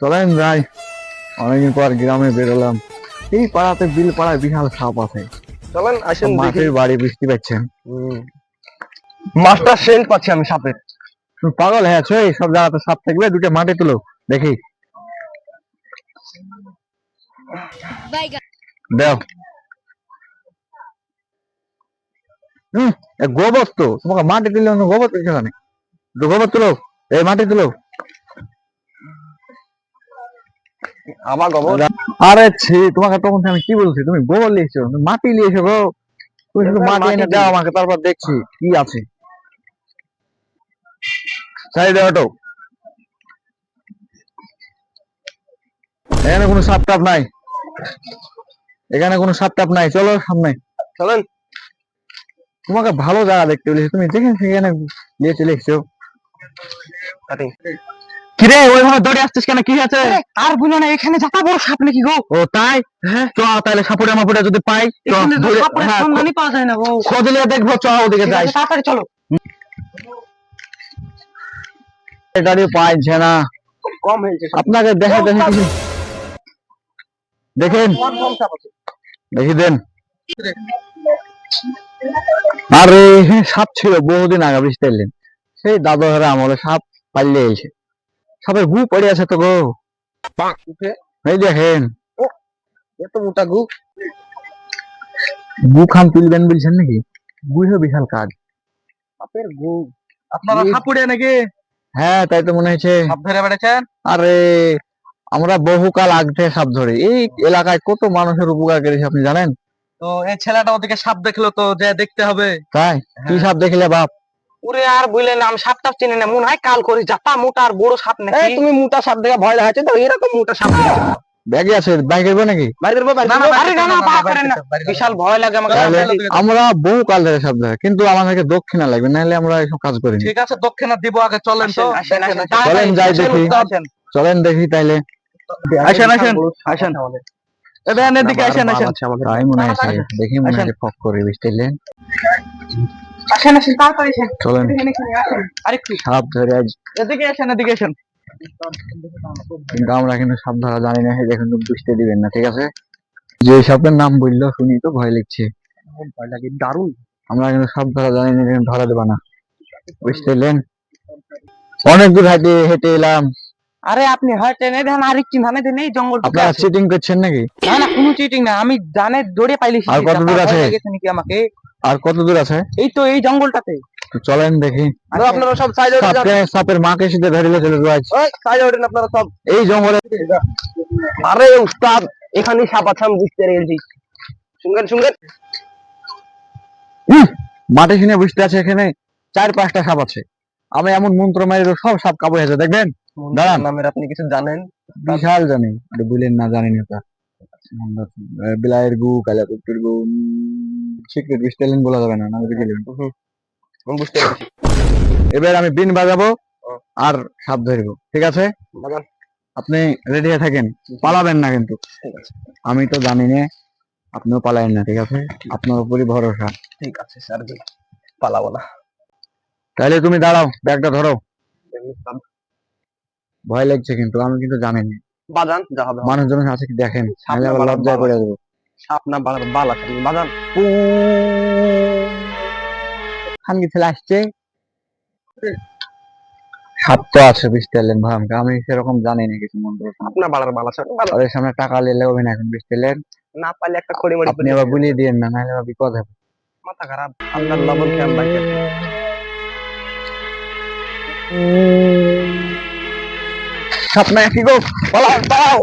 চলেন যাই, অনেকদিন পর গ্রামে বেরোলাম। এই পাড়াতে বিল পাড়ায় বিশাল সাপ আছে। চলেন আসেন দেখি। মাটির বাড়ি বৃষ্টি পাচ্ছেন। মাস্টার সেন্ট পাচ্ছি আমি সাপের। তুমি পাগল হয়ে আছো? এই সব জায়গাতে সাপ থাকবে? দুটো মাটি তুলো দেখি। দেও। গোবর তো তোমাকে মাটি তুলে অন্য গোবর তুলছো কেন? গোবর তুলো, এই মাটি তুলো। আমার গোবর। আরে ছি, তোমাকে তখন থেকে আমি কি বলছি? তুমি গোবর লিখছো, মাটি লিয়েছো গো। তুমি শুধু মাটি মাটি এনে দিই। দাও আমাকে, তারপর দেখছি কি আছে। সাইডে অটো। এখানে কোনো সাপ টাপ নাই, এখানে কোনো সাপ টাপ নাই, চলো সামনে। চলেন। তোমাকে ভালো জায়গা দেখতে বলেছি, তুমি যেখানে সেখানে নিয়ে চলে এসছো। কাটিং। কিরে ওইভাবে দৌড়ে আসছিস কেন? কি আছে? আর বলো না, এখানে যত বড় সাপ নাকি গো? ও তাই? হ্যাঁ। চ তাহলে সাপুড়ে মাপুড়ে যদি পাই এখানে তো সাপের সন্ধানই পাওয়া যায় না গো। খোঁজলে দেখবো, চ ওদিকে ঠিক যাই। আছে, তাড়াতাড়ি চলো। গাড়ি পাইছে না, কম হয়েছে সাপ। আপনাকে দেখে দেখে কিছু দেখেন, কম সাপ আছে। দেখি দেন। আরে হ্যাঁ, সাপ ছিল বহুদিন আগে, বুঝতে পারলেন? সেই দাদু ঘরে আমলে সাপ পালিয়ে এসে, সাপের গু পড়ে আছে তো গো। উঠে এই দেখেন, এত মোটা গু। গু খান তুলবেন বলছেন নাকি? গুইও বিশাল কাজ। সাপের গু। আপনারা এই- সাপুড়ে নাকি হ্যাঁ তাই তো মনে হয়েছে। সাপ ধরে বেড়েছেন? আরে আমরা বহুকাল আগ থেকে সাপ ধরি, এই এলাকায় কত মানুষের উপকার করেছি আপনি জানেন? তো এই ছেলেটা ওদিকে সাপ দেখলো তো, যে দেখতে হবে। তাই কি হ্যাঁ। সাপ দেখলে বাপ? ওরে আর বুঝলেন না, আমি সাপ টাপ চিনি না, মনে হয় কাল করি যাতা মোটা আর বড় সাপ নাকি। তুমি মোটা সাপ দেখে ভয় দেখাচ্ছে তো, এরকম মোটা সাপ ব্যাগে আছে, বাইক করবো নাকি? বাইরে করবো, বাইরে করবো। আরে না না, পা করেন না, বিশাল ভয় লাগে আমাকে। তাহলে আমরা বহু কাল ধরে সাপ ধরে, কিন্তু আমাদেরকে দক্ষিণা লাগবে, নাহলে আমরা এইসব কাজ করি না। ঠিক আছে, দক্ষিণা দিব, আগে চলেন তো। চলেন যাই দেখি, চলেন দেখি তাইলে। আসেন আসেন আসেন, এবার এদিকে আসেন আসেন। তাই মনে হয়েছে, দেখি মনে হয়েছে ফক করে, বুঝতে পারলেন? আসেন আসেন, তাড়াতাড়ি আসেন। চলেন আরেকটু সাপ ধরে আজ। এদিকে আসেন, এদিকে আসেন। কিন্তু আমরা কিন্তু সাপ ধরা জানি না, দেখুন বুঝতে দিবেন না, ঠিক আছে? যে সাপের নাম বললো শুনি তো ভয় লাগছে। ভয় লাগে দারুণ। আমরা কিন্তু সাপ ধরা জানি না, কিন্তু ধরা দেবা না, বুঝতে পারলেন? অনেক দূর হেঁটে হেঁটে এলাম। আরে আপনি হয়তো নেই ধান, আরেকটি ধানে দেন, এই জঙ্গল আপনারা চিটিং করছেন নাকি? না না, কোনো চিটিং না, আমি জানে দৌড়ে পাইলেছি। আর কত দূর আছে? নাকি আমাকে? আর কত দূর আছে? এই তো এই জঙ্গলটাতে। তো চলেন দেখি। আপনারা সব সাইডে উঠে যান। সাপের মাকে সিধে ধরিলে চলে আজ ওই সাইডে উঠেন আপনারা সব। এই জঙ্গলে। আরে উস্তাদ, এখানে সাপ আছে, আমি বুঝতে পেরেছি। শুনবেন শুনবেন। মাটি শুনে বুঝতে আছে এখানে 4-5টা সাপ আছে। আমি এমন মন্ত্র মারি সব সাপ কাবু হয়েছে, দেখবেন। দাঁড়ান, নামের আপনি কিছু জানেন? বিশাল জানি, বলেন না জানি না তা। বিলাইয়ের গু, কালা কুকুর গু, সিক্রেট বিস্টালিন বলা যাবে না, না বুঝে গেলেন। আমি বুঝতে পেরেছি। এবার আমি বিন বাজাবো আর সাপ ধরবো, ঠিক আছে? বাজান। আপনি রেডি হয়ে থাকেন, পালাবেন না কিন্তু। ঠিক আছে। আমি তো জানি না, আপনিও পালাবেন না, ঠিক আছে? আপনার উপরই ভরসা। ঠিক আছে স্যার জি, পালাবো না। তাহলে তুমি দাঁড়াও, ব্যাগটা ধরো। ভয় লাগছে কিন্তু, আমি কিন্তু জানি না। বাজান যা হবে। মানুষজন আছে কি দেখেন, সাপ নাহলে না আবার বালার লজ্জায় বাল পড়ে আছে। যাবো। সাপ না বাল আছে বাজান। খানকি ছেলে আসছে, সাপ তো আছে, বুঝতে পারলেন ভয়ঙ্কর। আমি সেরকম জানি না কিছু মন্ত্র। আপনার বালার বাল আছে বাল। ওদের সামনে টাকা নিলে হবে না এখন, বুঝতে পারলেন? না পারলে একটা খড়ি মড়ি আপনি আবার বুলিয়ে দিয়েন না, নাহলে আবার বিপদ হবে। মাথা খারাপ। আপনার লবণ খেয়ে আমি বাইকে। সাপ না কি গো, পালাও পালাও।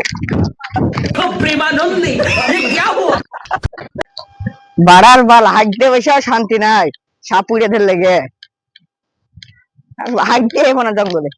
বাড়ার বাল হাঁটতে বসে শান্তি নাই, সাপ উড়ে ধর লেগে হাঁটতে এখন জঙ্গলে।